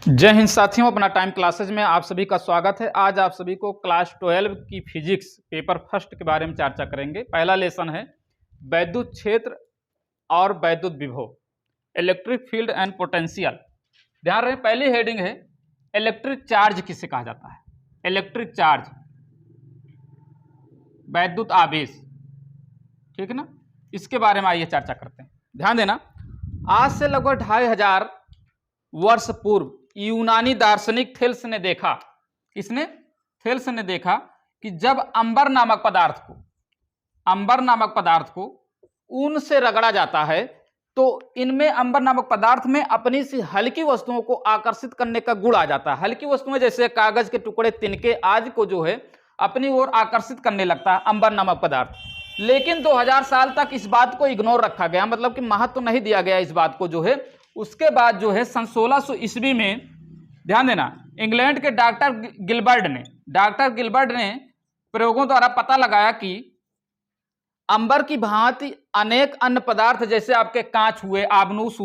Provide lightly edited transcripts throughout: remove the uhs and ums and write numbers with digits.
जय हिंद साथियों, अपना टाइम क्लासेज में आप सभी का स्वागत है। आज आप सभी को क्लास 12 की फिजिक्स पेपर फर्स्ट के बारे में चर्चा करेंगे। पहला लेसन है वैद्युत क्षेत्र और वैद्युत विभव, इलेक्ट्रिक फील्ड एंड पोटेंशियल। ध्यान रहे, पहली हेडिंग है इलेक्ट्रिक चार्ज किसे कहा जाता है। इलेक्ट्रिक चार्ज, वैद्युत आवेश, ठीक है ना। इसके बारे में आइए चर्चा करते हैं। ध्यान देना, आज से लगभग 2500 वर्ष पूर्व यूनानी दार्शनिक थेल्स ने देखा, किसने? थेल्स ने देखा कि जब अंबर नामक पदार्थ को ऊन से रगड़ा जाता है तो इनमें अंबर नामक पदार्थ में अपनी सी हल्की वस्तुओं को आकर्षित करने का गुण आ जाता है। हल्की वस्तुएं जैसे कागज के टुकड़े, तिनके आदि को जो है अपनी ओर आकर्षित करने लगता है अंबर नामक पदार्थ। लेकिन 2000 साल तक इस बात को इग्नोर रखा गया, मतलब कि महत्व नहीं दिया गया इस बात को जो है। उसके बाद जो है सन 1600 ईस्वी में, ध्यान देना, इंग्लैंड के डॉक्टर गिलबर्ट ने प्रयोगों द्वारा पता लगाया कि अंबर की भांति अनेक अन्य पदार्थ जैसे आपके कांच हुए, आबनूस,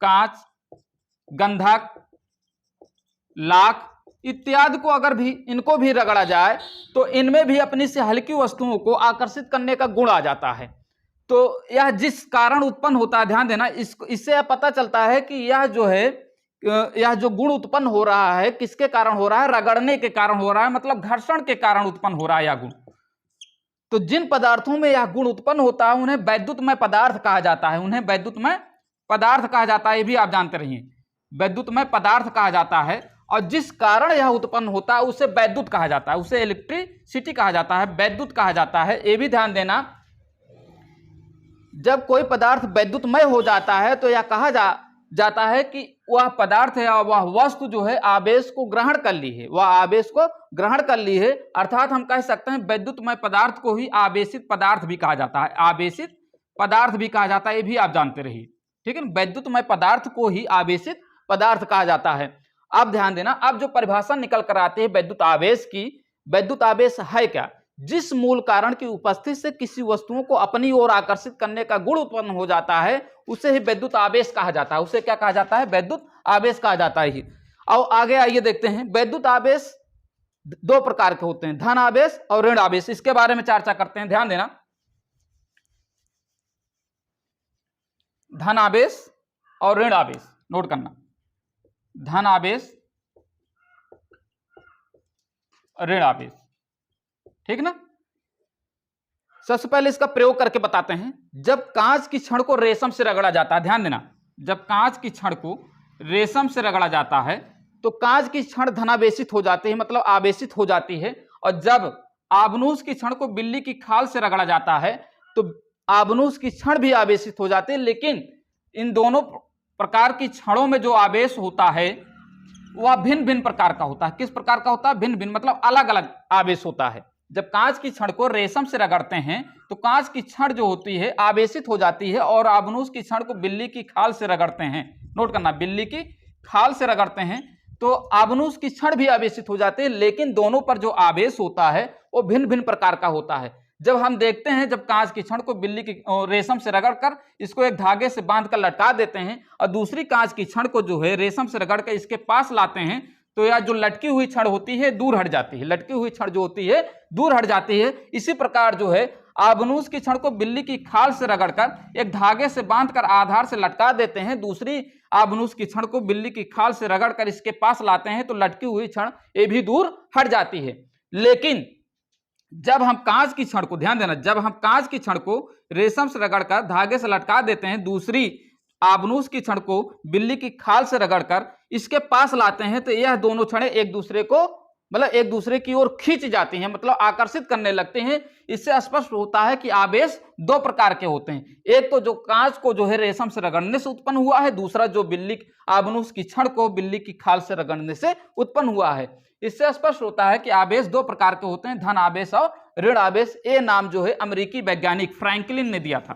कांच, गंधक, लाख इत्यादि को अगर भी इनको भी रगड़ा जाए तो इनमें भी अपनी से हल्की वस्तुओं को आकर्षित करने का गुण आ जाता है। तो यह जिस कारण उत्पन्न होता है, ध्यान देना, इससे यह पता चलता है कि यह जो गुण उत्पन्न हो रहा है किसके कारण हो रहा है? रगड़ने के कारण हो रहा है, मतलब घर्षण के कारण उत्पन्न हो रहा है यह गुण। तो जिन पदार्थों में यह गुण उत्पन्न होता है उन्हें वैद्युतमय पदार्थ कहा जाता है। ये भी आप जानते रहिए, वैद्युतमय पदार्थ कहा जाता है। और जिस कारण यह उत्पन्न होता है उसे वैद्युत कहा जाता है, उसे इलेक्ट्रिसिटी कहा जाता है, वैद्युत कहा जाता है। ये भी ध्यान देना, जब कोई पदार्थ वैद्युतमय हो जाता है तो यह कहा जाता है कि वह पदार्थ है, वह वस्तु जो है आवेश को ग्रहण कर ली है, अर्थात हम कह सकते हैं वैद्युतमय पदार्थ को ही आवेशित पदार्थ भी कहा जाता है। ये भी आप जानते रहिए, ठीक है। वैद्युतमय पदार्थ को ही आवेशित पदार्थ कहा जाता है। अब ध्यान देना, अब जो परिभाषा निकल कर आती है वैद्युत आवेश की, वैद्युत आवेश है क्या? जिस मूल कारण की उपस्थिति से किसी वस्तुओं को अपनी ओर आकर्षित करने का गुण उत्पन्न हो जाता है उसे ही वैद्युत आवेश कहा जाता है। उसे क्या कहा जाता है? वैद्युत आवेश कहा जाता है। और आगे आइए देखते हैं, वैद्युत आवेश दो प्रकार के होते हैं, धन आवेश और ऋण आवेश। इसके बारे में चर्चा करते हैं। ध्यान देना, धन आवेश और ऋण आवेश नोट करना, धन आवेश, ऋण आवेश, ठीक ना। सबसे पहले इसका प्रयोग करके बताते हैं। जब कांच की छड़ को रेशम से रगड़ा जाता है, ध्यान देना, जब कांच की छड़ को रेशम से रगड़ा जाता है तो कांच की छड़ धनावेशित हो जाती है, मतलब आवेशित हो जाती है। और जब आबनूस की छड़ को बिल्ली की खाल से रगड़ा जाता है तो आबनूस की छड़ भी आवेशित हो जाती है। लेकिन इन दोनों प्रकार की छड़ों में जो आवेश होता है वह भिन्न भिन्न प्रकार का होता है। किस प्रकार का होता है? भिन्न भिन्न, मतलब अलग अलग आवेश होता है। जब कांच की छड़ को रेशम से रगड़ते हैं तो कांच की छड़ जो होती है आवेशित हो जाती है, और आबनूस की छड़ को बिल्ली की खाल से रगड़ते हैं, नोट करना, बिल्ली की खाल से रगड़ते हैं तो आबनूस की छड़ भी आवेशित हो जाती है। लेकिन दोनों पर जो आवेश होता है वो भिन्न भिन्न प्रकार का होता है। जब हम देखते हैं, जब कांच की छड़ को बिल्ली की रेशम से रगड़कर इसको एक धागे से बांधकर लटका देते हैं और दूसरी कांच की छड़ को जो है रेशम से रगड़कर इसके पास लाते हैं तो यह जो लटकी हुई छड़ होती है दूर हट जाती है, लटकी हुई छड़ जो होती है दूर हट जाती है। इसी प्रकार जो है आबनूस की छड़ को बिल्ली की खाल से रगड़कर एक धागे से बांधकर आधार से लटका देते हैं, दूसरी आबनूस की छड़ को बिल्ली की खाल से रगड़कर इसके पास लाते हैं तो लटकी हुई छड़ ये भी दूर हट जाती है। लेकिन जब हम कांच की छड़ को, ध्यान देना, जब हम कांच की छड़ को रेशम से रगड़कर धागे से लटका देते हैं, दूसरी आबनूस की छड़ को बिल्ली की खाल से रगड़कर इसके पास लाते हैं तो यह दोनों छड़ें एक दूसरे को, मतलब एक दूसरे की ओर खींच जाती हैं, मतलब आकर्षित करने लगते हैं। इससे स्पष्ट होता है कि आवेश दो प्रकार के होते हैं, एक तो जो कांच को जो है रेशम से रगड़ने से उत्पन्न हुआ है, दूसरा जो बिल्ली आबनूस की छड़ को बिल्ली की खाल से रगड़ने से उत्पन्न हुआ है। इससे स्पष्ट होता है कि आवेश दो प्रकार के होते हैं, धन आवेश और ऋण आवेश। ये नाम जो है अमेरिकी वैज्ञानिक फ्रैंकलिन ने दिया था,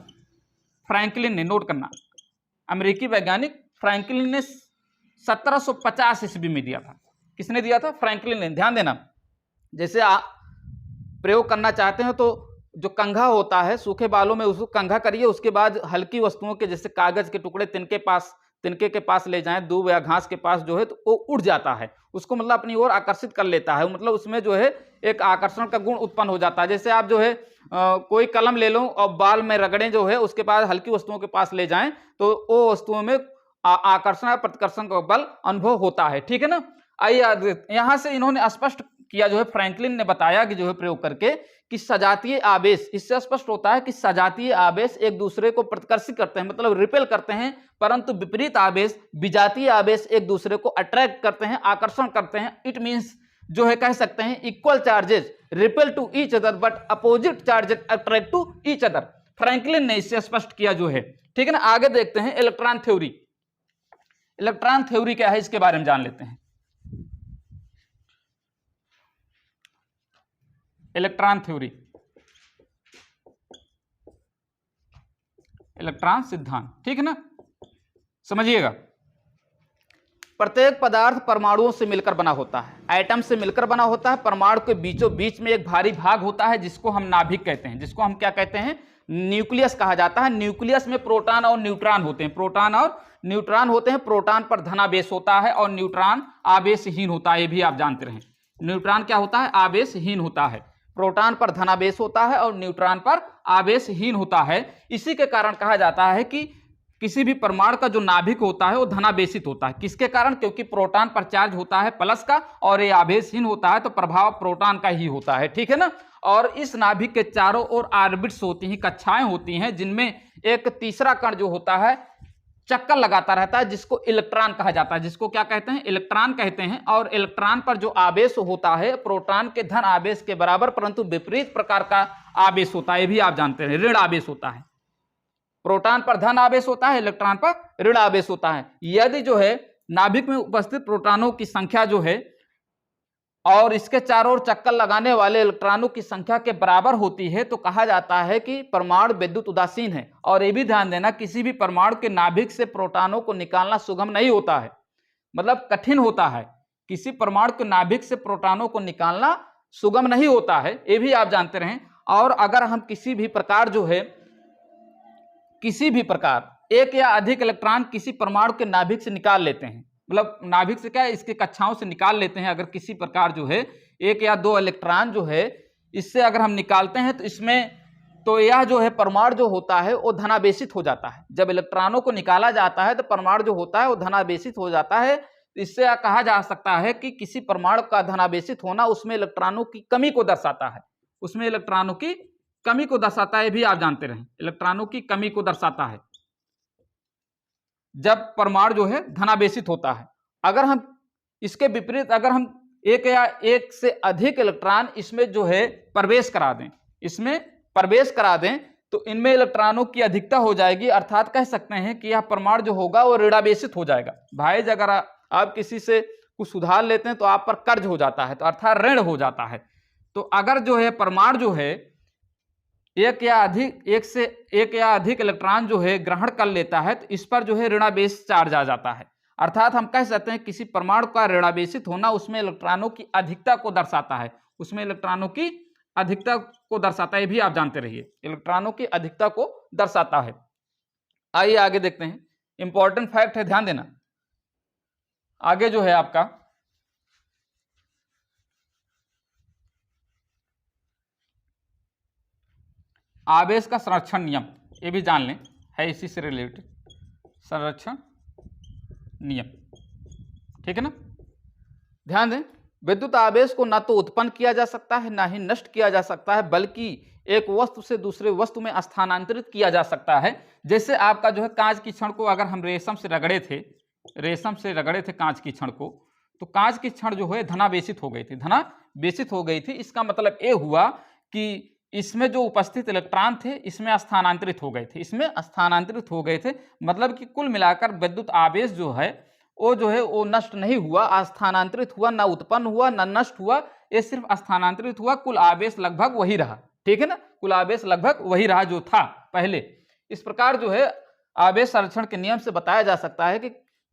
फ्रैंकलिन ने, नोट करना, अमेरिकी वैज्ञानिक फ्रैंकलिन ने 1750 ईस्वी में दिया था। किसने दिया था? फ्रैंकलिन ने। ध्यान देना, जैसे आप प्रयोग करना चाहते हो तो जो कंघा होता है सूखे बालों में उसको कंघा करिए, उसके बाद हल्की वस्तुओं के जैसे कागज के टुकड़े तिनके के पास ले जाएं, दूब या घास के पास जो है तो वो उड़ जाता है, उसको मतलब अपनी ओर आकर्षित कर लेता है, मतलब उसमें जो है एक आकर्षण का गुण उत्पन्न हो जाता है। जैसे आप जो है कोई कलम ले लो और बाल में रगड़ें जो है, उसके बाद हल्की वस्तुओं के पास ले जाएं तो वो वस्तुओं में आकर्षण या प्रतिकर्षण का बल अनुभव होता है, ठीक है ना। आइए यहां से इन्होंने स्पष्ट किया जो है, फ्रैंकलिन ने बताया कि जो है प्रयोग करके कि सजातीय आवेश, इससे स्पष्ट होता है कि सजातीय आवेश एक दूसरे को प्रतिकर्षित करते हैं, मतलब रिपेल करते हैं, परंतु विपरीत आवेश, विजातीय आवेश एक दूसरे को अट्रैक्ट करते हैं, आकर्षण करते हैं। इट मींस जो है कह सकते हैं equal charges repel to each other but opposite charges attract to each other. Franklin ने इससे स्पष्ट किया जो है, ठीक है ना। आगे देखते हैं इलेक्ट्रॉन थ्योरी। इलेक्ट्रॉन थ्योरी क्या है इसके बारे में जान लेते हैं। इलेक्ट्रॉन थ्योरी, इलेक्ट्रॉन सिद्धांत, ठीक है ना, समझिएगा। प्रत्येक पदार्थ परमाणुओं से मिलकर बना होता है, एटम से मिलकर बना होता है। परमाणु के बीचों बीच में एक भारी भाग होता है जिसको हम नाभिक कहते हैं, जिसको हम क्या कहते हैं, न्यूक्लियस कहा जाता है। न्यूक्लियस में प्रोटॉन और न्यूट्रॉन होते हैं, प्रोटॉन और न्यूट्रॉन होते हैं। प्रोटॉन पर धनावेश होता है और न्यूट्रॉन आवेशहीन होता है, ये भी आप जानते रहे। न्यूट्रॉन क्या होता है, आवेशहीन होता है। प्रोटॉन पर धनावेश होता है और न्यूट्रॉन पर आवेशहीन होता है। इसी के कारण कहा जाता है कि किसी भी परमाणु का जो नाभिक होता है वो धनावेशित होता है। किसके कारण, क्योंकि प्रोटॉन पर चार्ज होता है प्लस का और ये आवेशहीन होता है, तो प्रभाव प्रोटॉन का ही होता है, ठीक है ना। और इस नाभिक के चारों ओर ऑर्बिट्स होती हैं, कक्षाएं होती हैं, जिनमें एक तीसरा कण जो होता है चक्कर लगाता रहता है, जिसको इलेक्ट्रॉन कहा जाता है। जिसको क्या कहते हैं, इलेक्ट्रॉन कहते हैं। और इलेक्ट्रॉन पर जो आवेश होता है प्रोटॉन के धन आवेश के बराबर, परंतु विपरीत प्रकार का आवेश होता है, ये भी आप जानते हैं, ऋण आवेश होता है। प्रोटॉन पर धन आवेश होता है, इलेक्ट्रॉन पर ऋण आवेश होता है। यदि जो है नाभिक में उपस्थित प्रोटॉनों की संख्या जो है और इसके चारों ओर चक्कर लगाने वाले इलेक्ट्रॉनों की संख्या के बराबर होती है, तो कहा जाता है कि परमाणु विद्युत उदासीन है। और ये भी ध्यान देना, किसी भी परमाणु के नाभिक से प्रोटॉनों को निकालना सुगम नहीं होता है, मतलब कठिन होता है। किसी परमाणु के नाभिक से प्रोटॉनों को निकालना सुगम नहीं होता है, ये भी आप जानते रहें। और अगर हम किसी भी प्रकार जो है, किसी भी प्रकार एक या अधिक इलेक्ट्रॉन किसी परमाणु के नाभिक से निकाल लेते हैं, मतलब नाभिक से क्या है, इसके कक्षाओं से निकाल लेते हैं। अगर किसी प्रकार जो है एक या दो इलेक्ट्रॉन जो है इससे अगर हम निकालते हैं, तो इसमें तो यह जो है परमाणु जो होता है वो धनावेशित हो जाता है। जब इलेक्ट्रॉनों को निकाला जाता है तो परमाणु जो होता है वो धनावेशित हो जाता है। इससे कहा जा सकता है कि किसी परमाणु का धनावेशित होना उसमें इलेक्ट्रॉनों की कमी को दर्शाता है, उसमें इलेक्ट्रॉनों की कमी को दर्शाता है, भी आप जानते रहें, इलेक्ट्रॉनों की कमी को दर्शाता है जब परमाणु जो है धनावेशित होता है। अगर हम इसके विपरीत, अगर हम एक या एक से अधिक इलेक्ट्रॉन इसमें जो है प्रवेश करा दें, इसमें प्रवेश करा दें, तो इनमें इलेक्ट्रॉनों की अधिकता हो जाएगी। अर्थात कह सकते हैं कि यह परमाणु जो होगा वो ऋणावेशित हो जाएगा। भाई अगर आप किसी से कुछ उधार लेते हैं तो आप पर कर्ज हो जाता है, तो अर्थात ऋण हो जाता है। तो अगर जो है परमाणु जो है एक या अधिक इलेक्ट्रॉन जो है ग्रहण कर लेता है, तो इस पर जो है ऋणावेश चार्ज आ जाता है। अर्थात हम कह सकते हैं किसी परमाणु का ऋणावेशित होना उसमें इलेक्ट्रॉनों की अधिकता को दर्शाता है, उसमें इलेक्ट्रॉनों की अधिकता को दर्शाता है, भी आप जानते रहिए, इलेक्ट्रॉनों की अधिकता को दर्शाता है। आइए आगे देखते हैं, इंपॉर्टेंट फैक्ट है, ध्यान देना। आगे जो है आपका आवेश का संरक्षण नियम, ये भी जान लें, है इसी से रिलेटेड, संरक्षण नियम, ठीक है ना। ध्यान दें, विद्युत आवेश को ना तो उत्पन्न किया जा सकता है ना ही नष्ट किया जा सकता है, बल्कि एक वस्तु से दूसरे वस्तु में स्थानांतरित किया जा सकता है। जैसे आपका जो है कांच की छड़ को अगर हम रेशम से रगड़े थे कांच की छड़ को, तो कांच की छड़ जो है धनावेशित हो गई थी। इसका मतलब ये हुआ कि इसमें जो उपस्थित इलेक्ट्रॉन थे इसमें स्थानांतरित हो गए थे, मतलब कि कुल मिलाकर विद्युत आवेश जो है वो नष्ट नहीं हुआ, स्थानांतरित हुआ, ना उत्पन्न हुआ ना नष्ट हुआ, ये सिर्फ स्थानांतरित हुआ। कुल आवेश लगभग वही रहा, ठीक है ना, कुल आवेश लगभग वही रहा जो था पहले। इस प्रकार जो है आवेश संरक्षण के नियम से बताया जा सकता है कि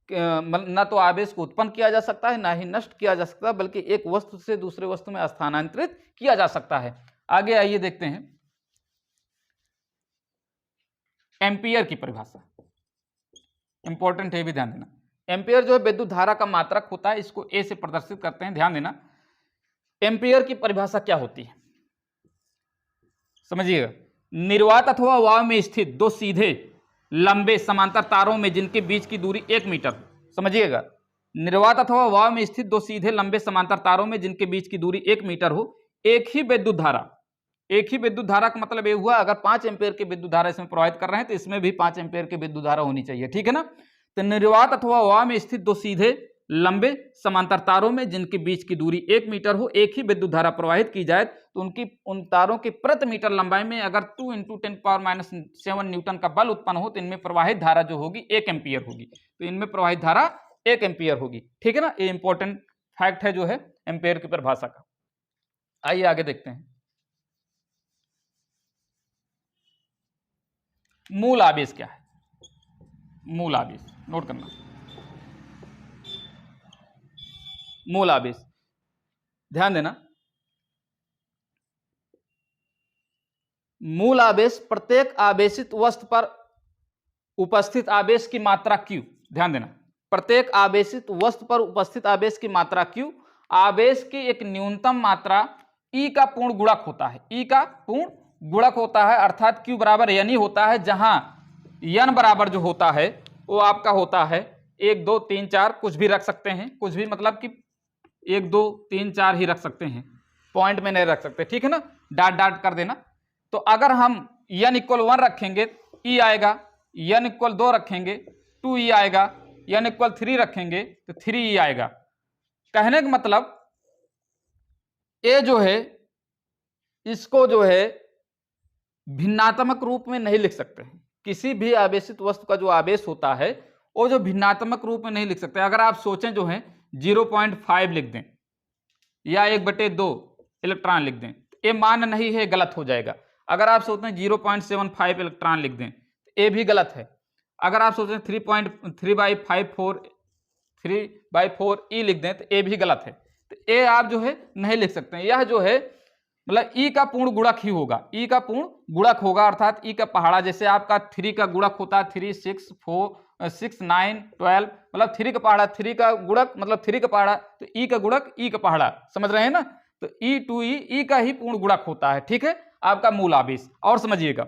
न तो आवेश को उत्पन्न किया जा सकता है ना ही नष्ट किया जा सकता, बल्कि एक वस्तु से दूसरे वस्तु में स्थानांतरित किया जा सकता है। आगे आइए देखते हैं एम्पियर की परिभाषा। इंपॉर्टेंट है, भी ध्यान देना। एम्पियर जो है विद्युत धारा का मात्रक होता है, इसको ए से प्रदर्शित करते हैं, ध्यान देना। एम्पियर की परिभाषा क्या होती है समझिएगा। निर्वात अथवा वायु में स्थित दो सीधे लंबे समांतर तारों में जिनके बीच की दूरी 1 मीटर, समझिएगा, निर्वात अथवा वायु में स्थित दो सीधे लंबे समांतर तारों में जिनके बीच की दूरी 1 मीटर हो, एक ही विद्युत धारा का मतलब ये हुआ अगर 5 एम्पियर की विद्युत धारा इसमें प्रवाहित कर रहे हैं तो इसमें भी 5 एम्पियर की विद्युत धारा होनी चाहिए, ठीक है ना। तो निर्वात अथवा वायु में स्थित दो सीधे लंबे समांतर तारों में जिनके बीच की दूरी 1 मीटर हो, एक ही विद्युत धारा प्रवाहित की जाए तो उन तारों की प्रति मीटर लंबाई में अगर 2 × 10⁻⁷ न्यूटन का बल उत्पन्न हो तो इनमें प्रवाहित धारा जो होगी 1 एम्पियर होगी। तो इनमें प्रवाहित धारा 1 एम्पियर होगी, ठीक है ना। ये इंपॉर्टेंट फैक्ट है जो है एम्पियर की परिभाषा का। आइए आगे देखते हैं। मूल आवेश क्या है? मूल आवेश नोट करना। मूल आवेश ध्यान देना। मूल आवेश प्रत्येक आवेशित वस्तु पर उपस्थित आवेश की मात्रा Q, ध्यान देना, प्रत्येक आवेशित वस्तु पर उपस्थित आवेश की मात्रा Q आवेश की एक न्यूनतम मात्रा E का पूर्ण गुणक होता है। E का पूर्ण गुणक होता है, अर्थात Q बराबर N ही होता है, जहां N बराबर जो होता है वो आपका होता है 1 2 3 4, कुछ भी रख सकते हैं, कुछ भी मतलब कि 1 2 3 4 ही रख सकते हैं, पॉइंट में नहीं रख सकते, ठीक है ना, डाट डाट कर देना। तो अगर हम n = 1 रखेंगे E आएगा, n = 2 रखेंगे 2E आएगा, n = 3 रखेंगे तो 3E आएगा। कहने का मतलब ये जो है इसको जो है भिन्नात्मक रूप में नहीं लिख सकते हैं। किसी भी आवेशित वस्तु का जो आवेश होता है वो जो भिन्नात्मक रूप में नहीं लिख सकते। अगर आप सोचें जो है 0.5 लिख दें या 1/2 इलेक्ट्रॉन लिख दें, ये मान नहीं है, गलत हो जाएगा। अगर आप सोचते हैं 0.75 इलेक्ट्रॉन लिख दें तो ये भी गलत है। अगर आप सोचते हैं 3/4 E लिख दें तो ये भी गलत है। तो ये आप जो है नहीं लिख सकते हैं। यह जो है मतलब E का पूर्ण गुणक ही होगा, E का पूर्ण गुणक होगा, अर्थात E का पहाड़ा, जैसे आपका 3 का गुणक होता है 3 6 4 6 9 12, मतलब 3 का पहाड़ा 3 का गुणक मतलब 3 का पहाड़ा, तो E का गुणक E का पहाड़ा, समझ रहे हैं ना। तो E का ही पूर्ण गुणक होता है, ठीक है, आपका मूल आवेश। और समझिएगा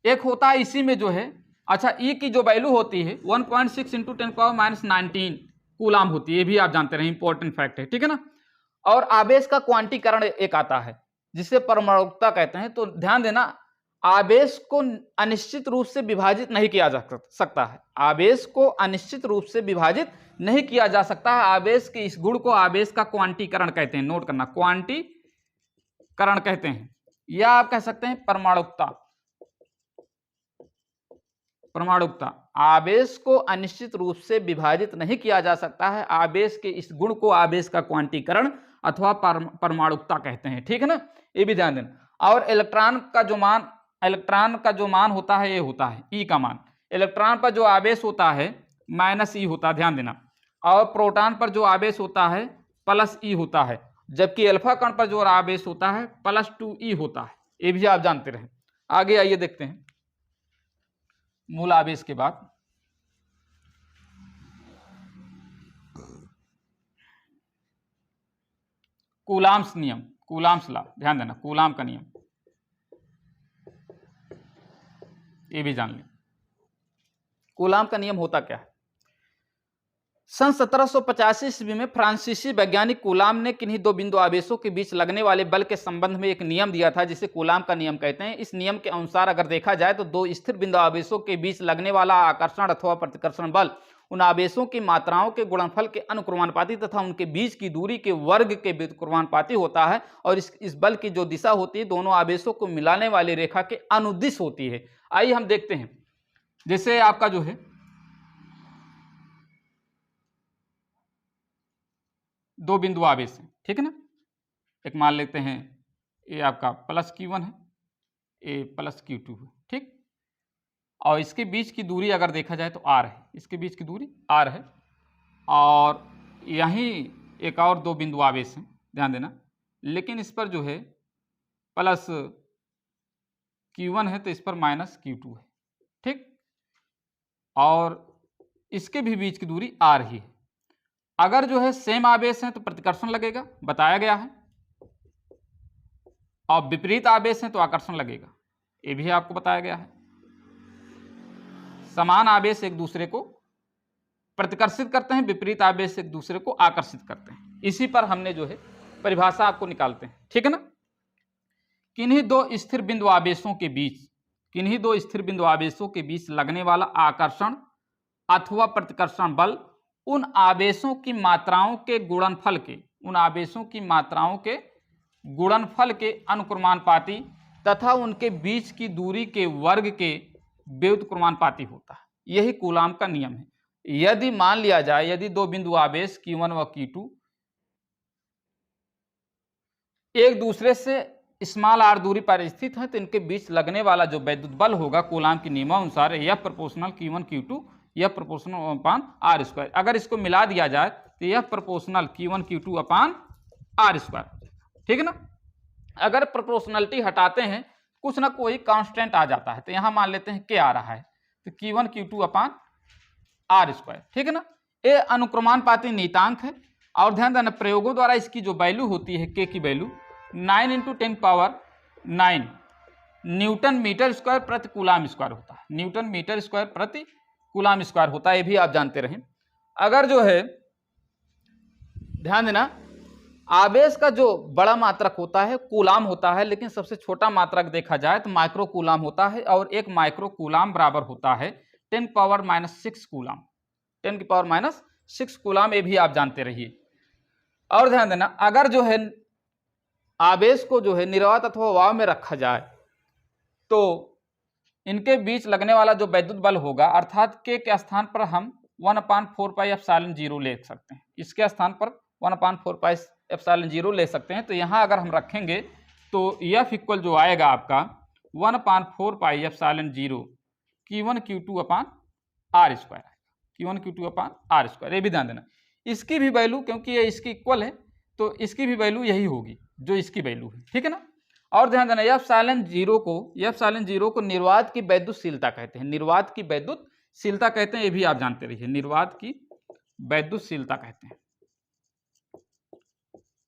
एक होता है इसी में जो है, अच्छा E की जो वैल्यू होती है 1.6 × 10⁻⁹ कूलाम होती है, ये भी आप जानते रहे, इंपॉर्टेंट फैक्ट है, ठीक है ना। और आवेश का क्वांटीकरण एक आता है जिसे परमाणुकता कहते हैं। तो ध्यान देना, आवेश को अनिश्चित रूप से विभाजित नहीं किया जा सकता है, आवेश को अनिश्चित रूप से विभाजित नहीं किया जा सकता है। आवेश के इस गुण को आवेश का क्वांटीकरण कहते हैं, नोट करना, क्वांटीकरण कहते हैं, या आप कह सकते हैं परमाणुकता। परमाणुकता, आवेश को अनिश्चित रूप से विभाजित नहीं किया जा सकता है, आवेश के इस गुण को आवेश का क्वांटीकरण अथवा परमाणुकता कहते हैं, ठीक है ना, ये भी ध्यान देना। और इलेक्ट्रॉन का जो मान होता है ये होता है E का मान। इलेक्ट्रॉन पर जो आवेश होता है -E होता है, ध्यान देना। और प्रोटॉन पर जो आवेश होता है +E होता है, जबकि अल्फा कण पर जो आवेश होता है +2E होता है, ये भी आप जानते रहे। आगे आइए देखते हैं मूल आवेश के बाद कूलाम्स नियम, कूलाम्स लॉ, ध्यान देना, कूलाम का नियम, ये भी जान लें। कूलाम का नियम होता क्या है? सन 1785 ईस्वी में फ्रांसीसी वैज्ञानिक कूलाम ने किन्हीं दो बिंदु आवेशों के बीच लगने वाले बल के संबंध में एक नियम दिया था जिसे कूलाम का नियम कहते हैं। इस नियम के अनुसार अगर देखा जाए तो दो स्थिर बिंदु आवेशों के बीच लगने वाला आकर्षण अथवा प्रतिकर्षण बल उन आवेशों की मात्राओं के गुणनफल के अनुक्रमानुपाती तथा उनके बीच की दूरी के वर्ग के व्युत्क्रमानुपाती होता है। और इस बल की जो दिशा होती है दोनों आवेशों को मिलाने वाली रेखा के अनुदिश होती है। आइए हम देखते हैं, जैसे आपका जो है दो बिंदु आवेश है, ठीक है ना, एक मान लेते हैं ये आपका +Q1 है, ये +Q2 है, ठीक, और इसके बीच की दूरी अगर देखा जाए तो R है, इसके बीच की दूरी R है। और यहीं एक और दो बिंदु आवेश हैं, ध्यान देना, लेकिन इस पर जो है +Q1 है तो इस पर -Q2 है, ठीक। और इसके भी बीच की दूरी r ही है। अगर जो है सेम आवेश है तो प्रतिकर्षण लगेगा, बताया गया है, और विपरीत आवेश है तो आकर्षण लगेगा, ये भी आपको बताया गया है। समान आवेश एक दूसरे को प्रतिकर्षित करते हैं, विपरीत आवेश एक दूसरे को आकर्षित करते हैं। इसी पर हमने जो है परिभाषा आपको निकालते हैं, ठीक है ना। किन्हीं दो स्थिर बिंदु आवेशों के बीच, किन्हीं दो स्थिर बिंदु आवेशों के बीच लगने वाला आकर्षण अथवा प्रतिकर्षण बल उन आवेशों की मात्राओं के गुणनफल के, उन आवेशों की मात्राओं के गुणनफल के अनुक्रमानुपाती तथा उनके बीच की दूरी के वर्ग के व्युत्क्रमानुपाती होता है। यही कूलाम का नियम है। यदि मान लिया जाए, यदि दो बिंदु आवेश Q1 व Q2 एक दूसरे से स्मॉल r दूरी पर स्थित है, तो इनके बीच लगने वाला जो वैद्युत बल होगा कूलाम के नियमानुसार F proportional Q1 Q2 F proportional upon r square. अगर इसको मिला दिया जाए तो F proportional Q1 Q2 upon r square, ठीक है ना। अगर प्रोपोर्शनलिटी हटाते हैं कुछ ना कोई कांस्टेंट आ जाता है, तो यहां मान लेते हैं k आ रहा है, तो Q1 Q2 upon r square, ठीक है ना। ये अनुक्रमानुपाती नियतांक है। और ध्यान देना प्रयोगों द्वारा इसकी जो वैल्यू होती है k की वैल्यू 9 × 10⁹ न्यूटन मीटर स्क्वायर प्रति कूलाम स्क्वायर होता है। न्यूटन मीटर स्क्वायर प्रति कूलाम स्क्वायर होता है, ये भी आप जानते रहें। अगर जो है ध्यान देना आवेश का जो बड़ा मात्रक होता है कूलाम होता है, लेकिन सबसे छोटा मात्रक देखा जाए तो माइक्रो कूलाम होता है, और एक माइक्रो कूलाम बराबर होता है 10⁻⁶ कूलाम, 10⁻⁶ कूलाम, ये भी आप जानते रहिए। और ध्यान देना अगर जो है आवेश को जो है निर्वात अथवा वायु में रखा जाए तो इनके बीच लगने वाला जो वैद्युत बल होगा, अर्थात k के स्थान पर हम 1/4πε0 ले सकते हैं, इसके स्थान पर 1/4πε0 ले सकते हैं। तो यहाँ अगर हम रखेंगे तो F इक्वल जो आएगा आपका 1/4πε0 Q1 Q2 upon r square, Q1 Q2 upon r square. ये भी ध्यान देना इसकी भी वैल्यू, क्योंकि ये इसकी इक्वल है तो इसकी भी वैल्यू यही होगी जो इसकी वैल्यू है, ठीक है ना। और ध्यान देना F0 को निर्वात की वैद्युतशीलता कहते हैं, निर्वात की वैद्युतशीलता कहते हैं, ये भी आप जानते रहिए, निर्वात की वैद्युतशीलता कहते हैं,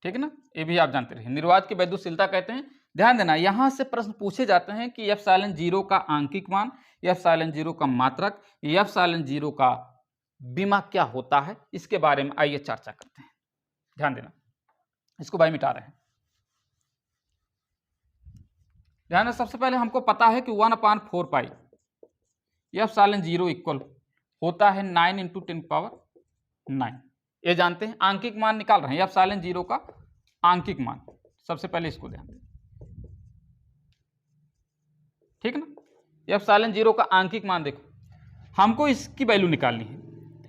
ठीक है ना। ये भी आप जानते रहिए निर्वात की वैद्युतशीलता कहते हैं। ध्यान देना यहां से प्रश्न पूछे जाते हैं कि F0 का आंकिक मान, F0 का मात्रक, F0 का बीमा क्या होता है, इसके बारे में आइए चर्चा करते हैं। ध्यान देना इसको भाई मिटा रहे हैं। ध्यान देना सबसे पहले हमको पता है कि 1/4π F0 इक्वल होता है 9 × 10⁹, ये जानते हैं। आंकिक मान निकाल रहे हैं F0 का आंकिक मान, सबसे पहले इसको ध्यान दें, ठीक है ना। F0 का आंकिक मान देखो, हमको इसकी वैल्यू निकालनी है।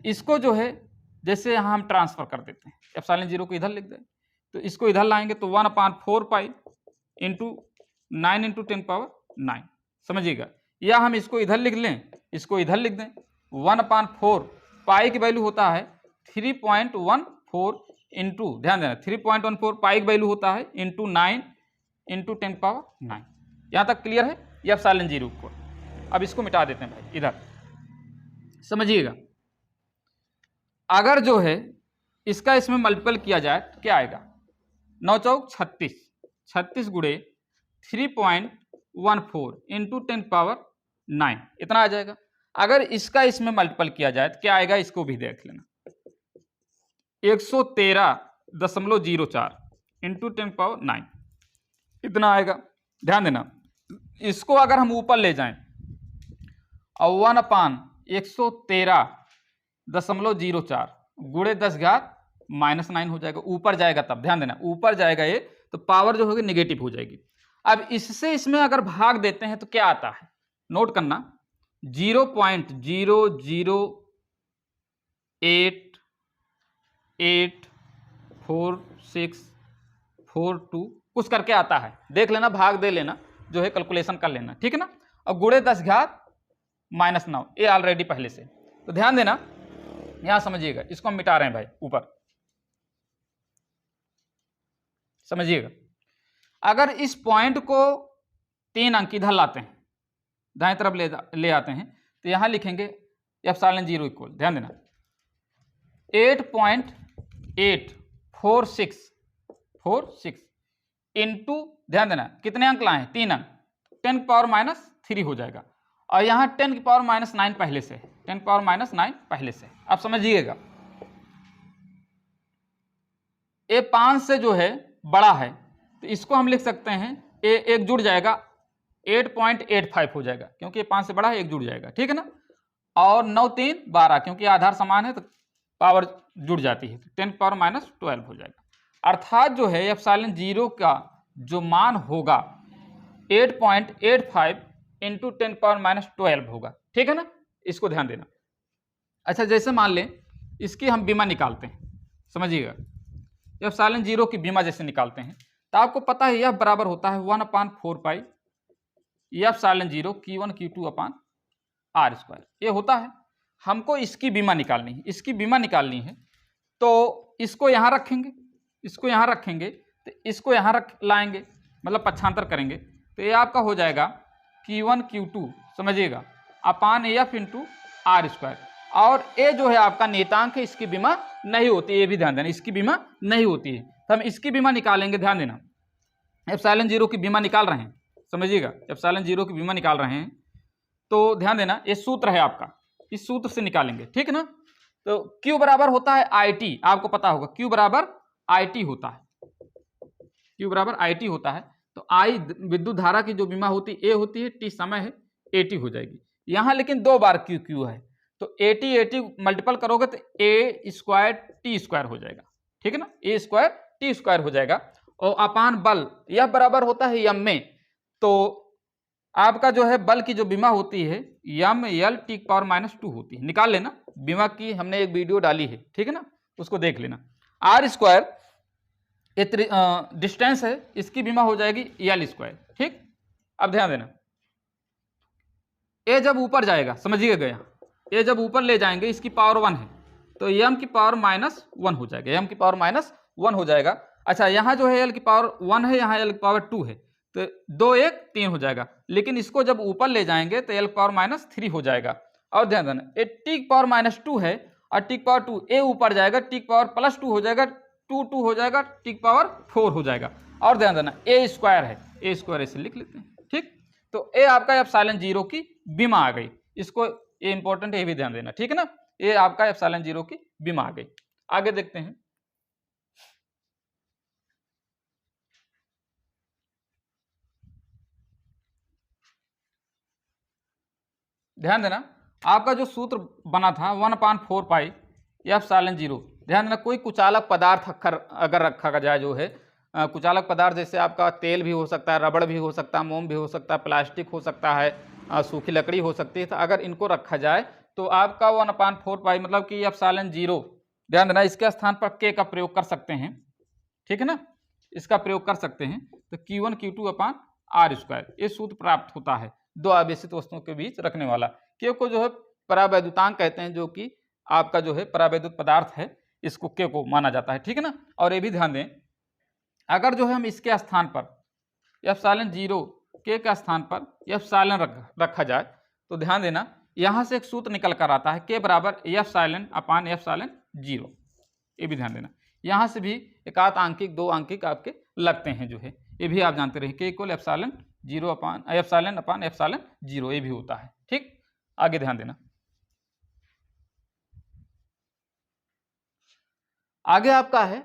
इसको जो है जैसे यहाँ हम ट्रांसफर कर देते हैं, F0 को इधर लिख दें, तो इसको इधर लाएंगे तो 1/4π × 9 × 10⁹, समझिएगा। या हम इसको इधर लिख लें, इसको इधर लिख दें, 1/4 पाई की वैल्यू होता है 3.14 इंटू, ध्यान देना 3.14 पाई की वैल्यू होता है इंटू 9 × 10⁹। यहाँ तक क्लियर है F0 को। अब इसको मिटा देते हैं भाई इधर, समझिएगा। अगर जो है इसका इसमें मल्टीपल किया जाए तो क्या आएगा, 9 चौक 36, 36 गुणे 3.14 इंटू 10⁹, इतना आ जाएगा। अगर इसका इसमें मल्टीपल किया जाए तो क्या आएगा, इसको भी देख लेना, 113.04 इंटू 10⁹, इतना आएगा। ध्यान देना इसको अगर हम ऊपर ले जाएं और 1/113.04 गुणे 10⁻⁻9 हो जाएगा, ऊपर जाएगा तब, ध्यान देना ऊपर जाएगा ये तो पावर जो होगी निगेटिव हो जाएगी। अब इससे इसमें अगर भाग देते हैं तो क्या आता है, नोट करना 0.0884642 कुछ करके आता है, देख लेना, भाग दे लेना, जो है कैलकुलेशन कर लेना, ठीक है ना। और गुणे 10⁻⁹, ये ऑलरेडी पहले से। तो ध्यान देना यहां समझिएगा, इसको हम मिटा रहे हैं भाई ऊपर, समझिएगा। अगर इस पॉइंट को 3 अंक इधर लाते हैं, दाएं तरफ ले आते हैं, तो यहां लिखेंगे एप्सिलॉन जीरो इक्वल, ध्यान देना 8.846 इंटू, ध्यान देना कितने अंक लाए हैं, 3 अंक, 10⁻³ हो जाएगा। और यहाँ 10⁻⁹ पहले से, 10⁻⁹ पहले से, आप समझिएगा। ए 5 से जो है बड़ा है तो इसको हम लिख सकते हैं ए एक जुड़ जाएगा 8.85 हो जाएगा, क्योंकि ये 5 से बड़ा है, एक जुड़ जाएगा, ठीक है ना। और 9 3 12, क्योंकि आधार समान है तो पावर जुड़ जाती है, तो 10⁻12 हो जाएगा। अर्थात जो है एप्सिलॉन जीरो का जो मान होगा 8.85 इंटू 10⁻12 होगा, ठीक है ना, इसको ध्यान देना। अच्छा, जैसे मान लें इसकी हम बीमा निकालते हैं, समझिएगा, एप्सिलॉन जीरो की बीमा जैसे निकालते हैं तो आपको पता है यह बराबर होता है 1/4 pi epsilon zero Q1 Q2 अपान R²। ये होता है। हमको इसकी बीमा निकालनी है, इसकी बीमा निकालनी है तो इसको यहाँ रखेंगे, इसको यहाँ रखेंगे तो इसको यहाँ लाएंगे, मतलब पक्षांतर करेंगे तो ये आपका हो जाएगा Q1 Q2, समझिएगा, अपान एफ इंटू R²। और ये जो है आपका नियतांक है, इसकी बीमा नहीं होती है, ये भी ध्यान देना, इसकी बीमा नहीं होती है। तो हम इसकी बीमा निकालेंगे, ध्यान देना, एप्सिलॉन जीरो की बीमा निकाल रहे हैं, समझिएगा, एप्सिलॉन जीरो की बीमा निकाल रहे हैं तो ध्यान देना ये सूत्र है आपका, इस सूत्र से निकालेंगे, ठीक है ना। तो Q बराबर होता है IT, आपको पता होगा Q बराबर IT होता है, Q बराबर IT होता है। तो I विद्युत धारा की जो बीमा होती है A होती है, T समय है, AT हो जाएगी। यहाँ लेकिन 2 बार Q है तो AT मल्टीपल करोगे तो A² T² हो जाएगा, ठीक है ना, A² T² हो जाएगा। और अपान बल यह बराबर होता है M में, तो आपका जो है बल की जो बीमा होती है ML⁻² होती है, निकाल लेना, बीमा की हमने एक वीडियो डाली है, ठीक है ना, उसको देख लेना। R² डिस्टेंस है, इसकी बीमा हो जाएगी L², ठीक। अब ध्यान देना, ए जब ऊपर जाएगा, समझिए गया, ए जब ऊपर ले जाएंगे इसकी पावर 1 है तो m की पावर -1 हो जाएगा, m की पावर -1 हो जाएगा। अच्छा, यहाँ जो है l की पावर 1 है, यहाँ l की पावर 2 है तो 2 1 3 हो जाएगा, लेकिन इसको जब ऊपर ले जाएंगे तो l की पावर -3 हो जाएगा। और ध्यान देना ये t की पावर -2 है और t की पावर 2, ए ऊपर जाएगा, t की पावर +2 हो जाएगा, 2 हो जाएगा, t की पावर 4 हो जाएगा। और ध्यान देना A² है, A² ऐसे लिख लेते हैं, ठीक। तो ये आपका एप्सिलॉन जीरो की बीमा आ गई, इसको ये इंपॉर्टेंट है, ये भी ध्यान देना, ठीक है ना, ये आपका एप्सिलॉन जीरो की बीमा आ गई। आगे देखते हैं, ध्यान देना आपका जो सूत्र बना था 1/4 पाई एप्सिलॉन जीरो, ध्यान देना कोई कुचालक पदार्थ अगर रखा जाए, जो है कुचालक पदार्थ जैसे आपका तेल भी हो सकता है, रबड़ भी हो सकता है, मोम भी हो सकता है, प्लास्टिक हो सकता है, सूखी लकड़ी हो सकती है, तो अगर इनको रखा जाए तो आपका 1/4 पाई मतलब कि एप्सिलॉन जीरो, ध्यान देना इसके स्थान पर K का प्रयोग कर सकते हैं, ठीक है ना, इसका प्रयोग कर सकते हैं। तो Q1 Q2 अपान R², ये सूत्र प्राप्त होता है दो आवेशित वस्तुओं के बीच रखने वाला। K को जो है परावैद्युतांक कहते हैं, जो कि आपका जो है परावैद्युत पदार्थ है, इसको K को माना जाता है, ठीक है ना। और ये भी ध्यान दें, अगर जो है हम इसके स्थान पर एप्सिलॉन जीरो K का स्थान पर एप्सिलॉन रखा जाए तो ध्यान देना यहाँ से एक सूत्र निकल कर आता है K बराबर एप्सिलॉन अपान एप्सिलॉन जीरो, ये भी ध्यान देना। यहाँ से भी एक आध अंकिक 2 अंकिक आपके लगते हैं, जो है ये भी आप जानते रहे, K इक्वल एप्सिलॉन जीरो अपान एप्सिलॉन जीरो, ये भी होता है, ठीक। आगे ध्यान देना, आगे आपका है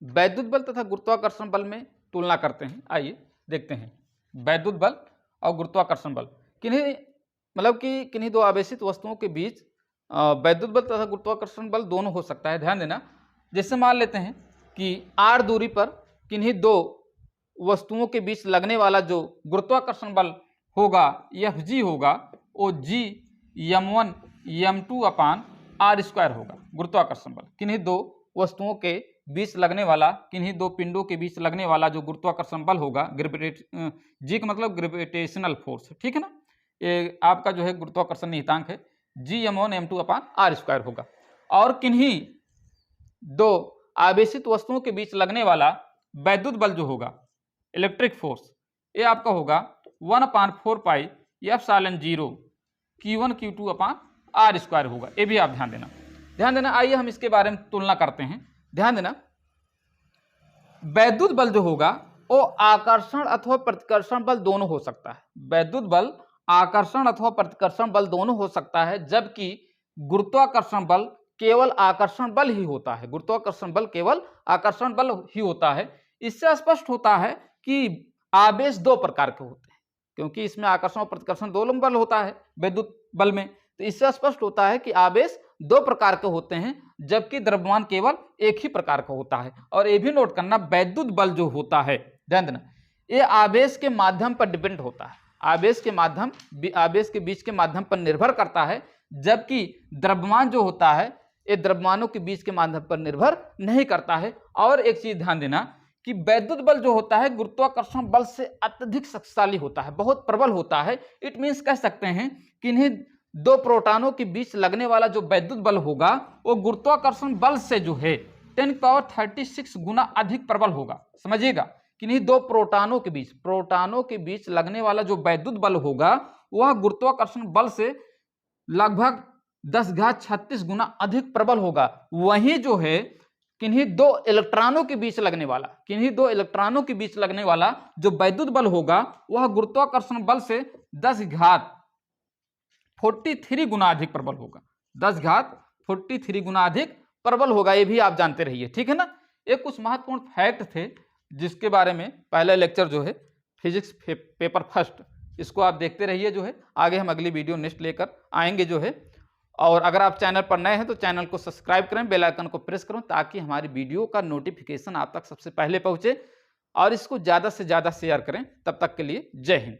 वैद्युत बल तथा गुरुत्वाकर्षण बल में तुलना करते हैं। आइए देखते हैं वैद्युत बल और गुरुत्वाकर्षण बल, किन्हीं दो आवेशित वस्तुओं के बीच वैद्युत बल तथा गुरुत्वाकर्षण बल दोनों हो सकता है। ध्यान देना, जैसे मान लेते हैं कि r दूरी पर किन्हीं दो वस्तुओं के बीच लगने वाला जो गुरुत्वाकर्षण बल होगा Fg होगा, वो G m1 m2 अपान R² होगा। गुरुत्वाकर्षण बल किन्हीं दो वस्तुओं के बीच लगने वाला, किन्हीं दो पिंडों के बीच लगने वाला जो गुरुत्वाकर्षण बल होगा, जी का मतलब ग्रेविटेशनल फोर्स, ठीक है ना, ये आपका जो है गुरुत्वाकर्षण नियतांक है, Gm1 m2 अपान R² होगा। और किन्हीं दो आवेशित वस्तुओं के बीच लगने वाला वैद्युत बल जो होगा, इलेक्ट्रिक फोर्स, ये आपका होगा 1/4 pi epsilon zero Q1 Q2 upon r square होगा। ये भी आप ध्यान देना, ध्यान देना। आइए हम इसके बारे में तुलना करते हैं, ध्यान देना। वैद्युत बल जो होगा वो आकर्षण अथवा प्रतिकर्षण बल दोनों हो सकता है। वैद्युत बल आकर्षण अथवा प्रतिकर्षण बल दोनों हो सकता है, जबकि गुरुत्वाकर्षण बल केवल आकर्षण बल ही होता है। गुरुत्वाकर्षण बल केवल आकर्षण बल ही होता है। इससे स्पष्ट होता है कि आवेश दो प्रकार के होते हैं, क्योंकि इसमें आकर्षण और प्रतिकर्षण दोनों बल होता है वैद्युत बल में, तो इससे स्पष्ट होता है कि आवेश दो प्रकार के होते हैं, जबकि द्रव्यमान केवल एक ही प्रकार का होता है। और ये भी नोट करना, वैद्युत बल जो होता है, ध्यान देना, ये आवेश के माध्यम पर डिपेंड होता है, आवेश के बीच के माध्यम पर निर्भर करता है, जबकि द्रव्यमान जो होता है ये द्रव्यमानों के बीच के माध्यम पर निर्भर नहीं करता है। और एक चीज ध्यान देना कि वैद्युत बल जो होता है गुरुत्वाकर्षण बल से अत्यधिक शक्तिशाली होता है, बहुत प्रबल होता है। इट मीन्स कह सकते हैं कि इन्हीं दो प्रोटॉनों के बीच लगने वाला जो वैद्युत बल होगा वो गुरुत्वाकर्षण बल से जो है 10⁻36 गुना अधिक प्रबल होगा। समझिएगा कि इन्हीं दो प्रोटॉनों के बीच लगने वाला जो वैद्युत बल होगा वह गुरुत्वाकर्षण बल से लगभग 10⁻36 गुना अधिक प्रबल होगा। वहीं जो है किन्हीं दो इलेक्ट्रॉनों के बीच लगने वाला जो वैद्युत बल होगा वह गुरुत्वाकर्षण बल से 10⁻43 गुना अधिक प्रबल होगा। 10⁻43 गुना अधिक प्रबल होगा, ये भी आप जानते रहिए, ठीक है ना। ये कुछ महत्वपूर्ण फैक्ट थे जिसके बारे में पहला लेक्चर जो है फिजिक्स पेपर फर्स्ट, इसको आप देखते रहिए। जो है आगे हम अगली वीडियो नेक्स्ट लेकर आएंगे जो है। और अगर आप चैनल पर नए हैं तो चैनल को सब्सक्राइब करें, बेल आइकन को प्रेस करें, ताकि हमारी वीडियो का नोटिफिकेशन आप तक सबसे पहले पहुंचे। और इसको ज़्यादा से ज़्यादा शेयर करें। तब तक के लिए जय हिंद।